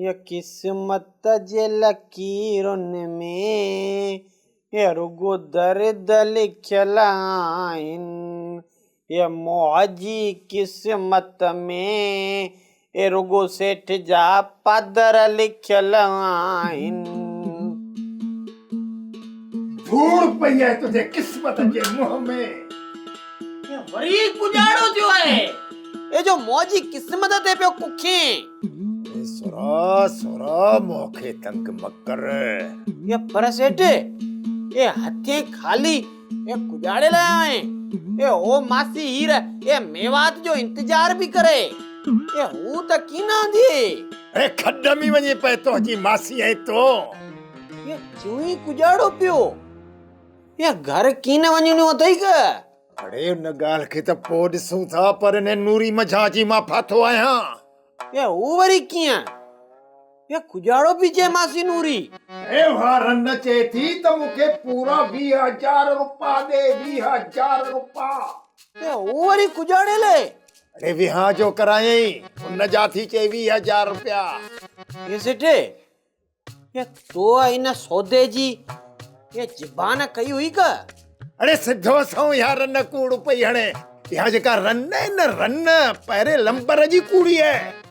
ये किस्मत जे लकीरुनि में ये रुगो दर्द लिखियल आहिनि। ये मौजी किस्मत में ये रुगो सेठ जा पादर लिखियल आहिनि। धूड़ पई है तुझे किस्मत जे मुंह में। ये वरी कुजाड़ो थियो है। ये जो मौजी किस्मत ते पियो कुखे। सुरा सुरा मोखे तंग मकर। ये पर सेठ ये हथे खाली ये कुजाड़े लाया है। ये ओ मासी हीर ये मेवात जो इंतजार भी करे। ये हूं त कीना दी। अरे खड्डमी वने पे तो जी मासी है तो। ये चुई कुजाड़ो पियो। ये घर कीने वञणो अथई का। अरे उन गाल के त पो ॾिसूं था पर ने नूरी मझा जी मां फाथो आहियां। ये हू वरी कीअं? ये कुजाड़ो भी जे मासी नूरी। ए वारन चे थी त मुखे पूरा 20,000 रुपया दे। 20,000 रुपया। ये हू वरी कुजाड़े ले। अरे विहा जो कराई उन जा थी चे 20,000 रुपया। ये सेठे ये तो इन सौदे जी ये ज़बान कई हुई का। अरे सिद्धो सौ यार रन कूड़ पई हणे। यहाँ जेका रन है न रन पहिरे लंबर जी कूड़ी है।